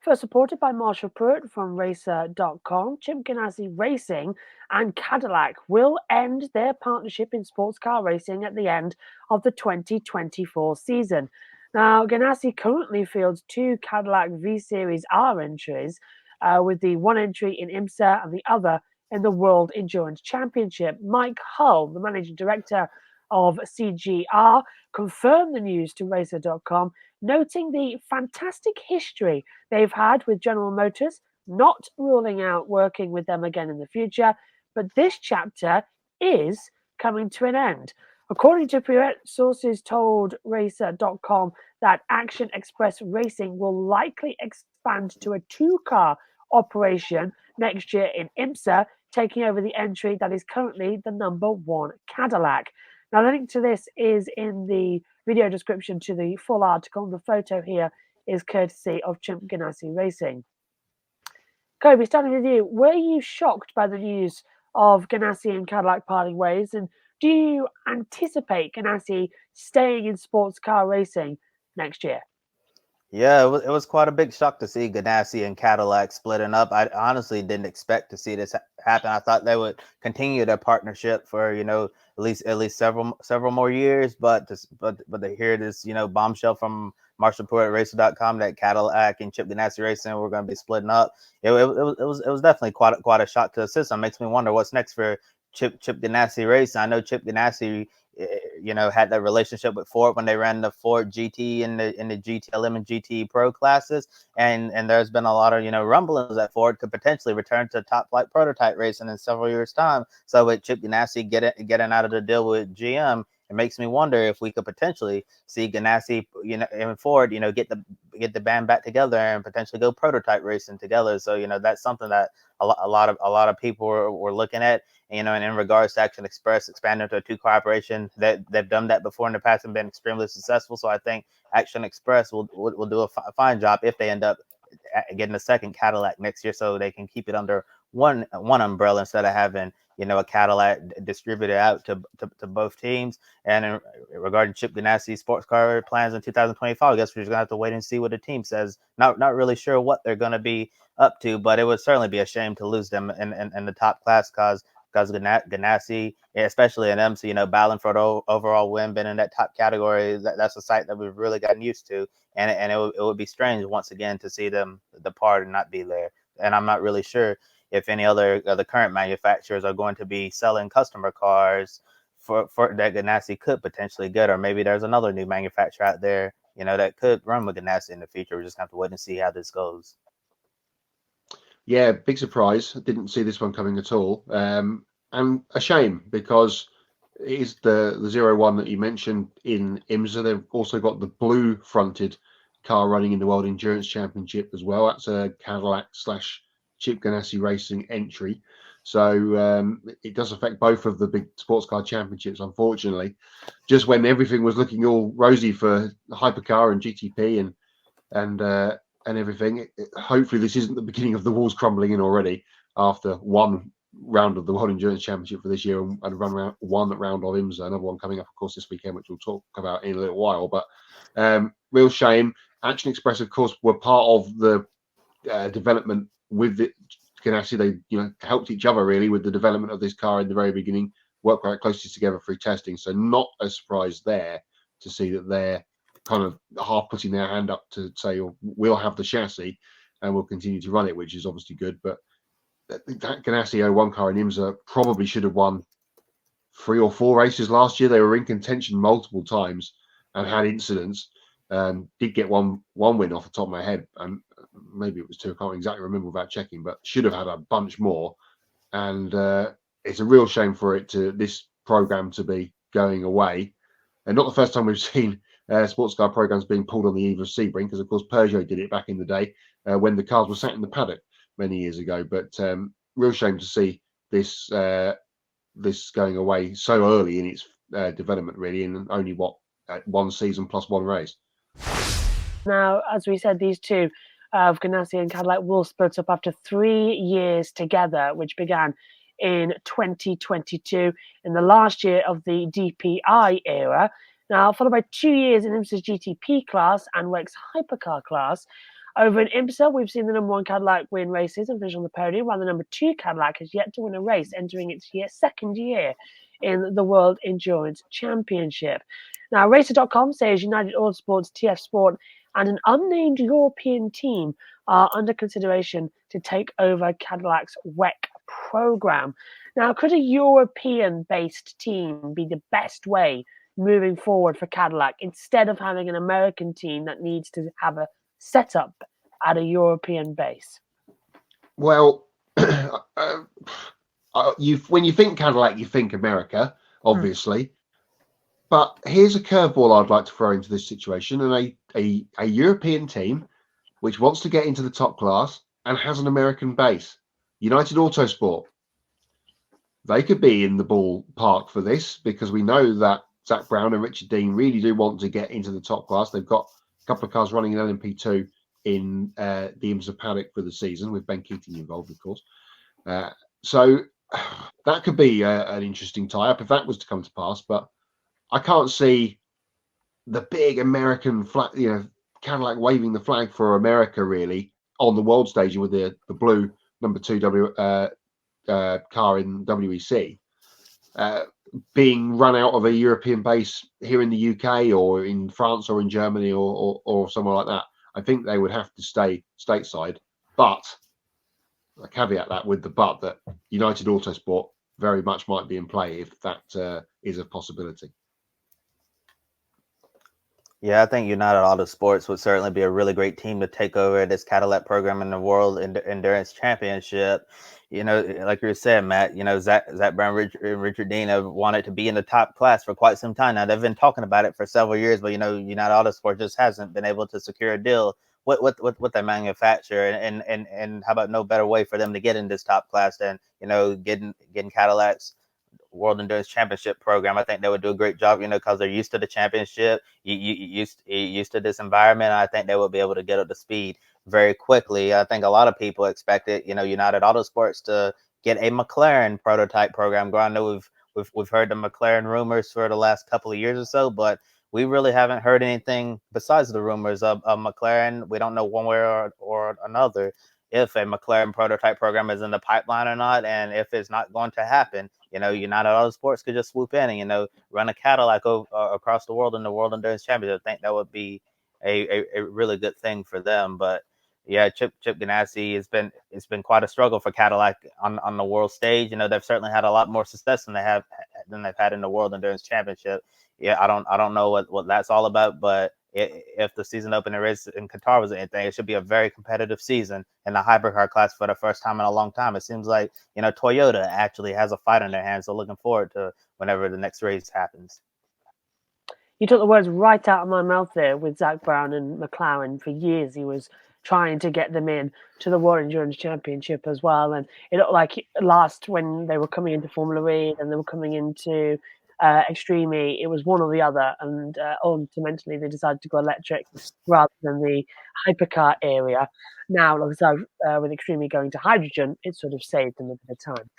First supported by Motorsport from Racer.com, Chip Ganassi Racing and Cadillac will end their partnership in sports car racing at the end of the 2024 season. Now, Ganassi currently fields two Cadillac V Series R entries, with the one entry in IMSA and the other in the World Endurance Championship. Mike Hull, the managing director of CGR, confirmed the news to Racer.com, noting the fantastic history they've had with General Motors, not ruling out working with them again in the future, but this chapter is coming to an end. According to Pirouette, sources told Racer.com that Action Express Racing will likely expand to a two-car operation next year in IMSA, taking over the entry that is currently the number one Cadillac. Now, the link to this is in the video description to the full article. The photo here is courtesy of Chip Ganassi Racing. Kobe, starting with you, were you shocked by the news of Ganassi and Cadillac parting ways? And do you anticipate Ganassi staying in sports car racing next year? Yeah, it was quite a big shock to see Ganassi and Cadillac splitting up. I honestly didn't expect to see this happen. I thought they would continue their partnership for at least several more years. But to hear this bombshell from Motorsport at Racer.com that Cadillac and Chip Ganassi Racing were going to be splitting up, it was definitely quite a shock to the system. It makes me wonder what's next for Chip Ganassi Racing. I know Chip Ganassi had that relationship with Ford when they ran the Ford GT in the GTLM and GT Pro classes, and there's been a lot of rumblings that Ford could potentially return to top flight prototype racing in several years' time. So with Chip Ganassi getting out of the deal with GM, it makes me wonder if we could potentially see Ganassi, and Ford, get the band back together and potentially go prototype racing together. So that's something that a lot of people were looking at. And in regards to Action Express expanding to a two-car operation, that they've done that before in the past and been extremely successful. So I think Action Express will do a fine job if they end up getting a second Cadillac next year, so they can keep it under one umbrella instead of having a Cadillac distributed out to both teams. And regarding Chip Ganassi sports car plans in 2025, I guess we're just gonna have to wait and see what the team says. Not really sure what they're gonna be up to, but it would certainly be a shame to lose them in the top class because Ganassi, especially in IMSA, battling for the overall win, been in that top category. That's a site that we've really gotten used to, and it would be strange once again to see them depart and not be there. And I'm not really sure if any other the current manufacturers are going to be selling customer cars for that Ganassi could potentially get, or maybe there's another new manufacturer out there, that could run with Ganassi in the future. We just have to wait and see how this goes. Yeah, big surprise. I didn't see this one coming at all. And a shame because it is the 01 that you mentioned in IMSA. They've also got the blue fronted car running in the World Endurance Championship as well. That's a Cadillac / Chip Ganassi Racing entry. So it does affect both of the big sports car championships, unfortunately. Just when everything was looking all rosy for Hypercar and GTP and everything. Hopefully, this isn't the beginning of the walls crumbling in already after one round of the World Endurance Championship for this year and one round of IMSA. Another one coming up, of course, this weekend, which we'll talk about in a little while. But real shame. Action Express, of course, were part of the development with the Ganassi. They helped each other really with the development of this car in the very beginning. Worked quite closely together through testing. So not a surprise there to see that they're kind of half putting their hand up to say, we'll have the chassis and we'll continue to run it, which is obviously good. But that Ganassi 01 car in IMSA probably should have won 3 or 4 races last year. They were in contention multiple times and had incidents. Did get one win off the top of my head, and maybe it was 2. I can't exactly remember without checking, but should have had a bunch more. And it's a real shame for this program to be going away. And not the first time we've seen sports car programs being pulled on the eve of Sebring, because of course Peugeot did it back in the day when the cars were sat in the paddock many years ago. But real shame to see this going away so early in its development, really, in only one season plus one race. Now, as we said, these two of Ganassi and Cadillac will split up after 3 years together, which began in 2022 in the last year of the DPI era. Now, followed by 2 years in IMSA's GTP class and WEC's hypercar class. Over in IMSA, we've seen the number 1 Cadillac win races and finish on the podium, while the number 2 Cadillac has yet to win a race, entering its second year in the World Endurance Championship. Now, Racer.com says United Autosports, TF Sport, and an unnamed European team are under consideration to take over Cadillac's WEC program. Now, could a European-based team be the best way moving forward for Cadillac instead of having an American team that needs to have a setup at a European base? Well, when you think Cadillac, you think America, obviously. But here's a curveball I'd like to throw into this situation, and a European team which wants to get into the top class and has an American base. United Autosport. They could be in the ballpark for this, because we know that Zach Brown and Richard Dean really do want to get into the top class. They've got a couple of cars running in LMP2 in the IMSA paddock for the season, with Ben Keating involved, of course. So that could be an interesting tie-up if that was to come to pass. But I can't see the big American flag, Cadillac waving the flag for America really on the world stage with the blue number 2 car in WEC being run out of a European base here in the UK or in France or in Germany or somewhere like that. I think they would have to stay stateside. But I caveat that with the but that United Autosport very much might be in play if that is a possibility. Yeah, I think United Autosports would certainly be a really great team to take over this Cadillac program in the World Endurance Championship. Like you were saying, Matt, Zach Brown, Richard Dean have wanted to be in the top class for quite some time now. They've been talking about it for several years, but United Autosports just hasn't been able to secure a deal with their manufacturer. And how about no better way for them to get in this top class than getting Cadillac's World Endurance Championship program. I think they would do a great job, because they're used to the championship, used to this environment. I think they would be able to get up to speed very quickly. I think a lot of people expected, United Autosports to get a McLaren prototype program going. I know we've heard the McLaren rumors for the last couple of years or so, but we really haven't heard anything besides the rumors of McLaren. We don't know one way or another if a McLaren prototype program is in the pipeline or not, and if it's not going to happen. United Autosports could just swoop in and, run a Cadillac across the world in the World Endurance Championship. I think that would be a really good thing for them. But yeah, Chip Ganassi, it's been quite a struggle for Cadillac on the world stage. They've certainly had a lot more success than they've had in the World Endurance Championship. Yeah, I don't know what that's all about, but if the season opening race in Qatar was anything, it should be a very competitive season in the hypercar class for the first time in a long time. It seems like, Toyota actually has a fight on their hands. So looking forward to whenever the next race happens. You took the words right out of my mouth there with Zach Brown and McLaren. For years, he was trying to get them in to the World Endurance Championship as well. And it looked like last when they were coming into Formula E and they were coming into Extreme E, it was one or the other, and ultimately they decided to go electric rather than the hypercar area. Now, like I said, with Extreme E going to hydrogen, it sort of saved them a bit of time.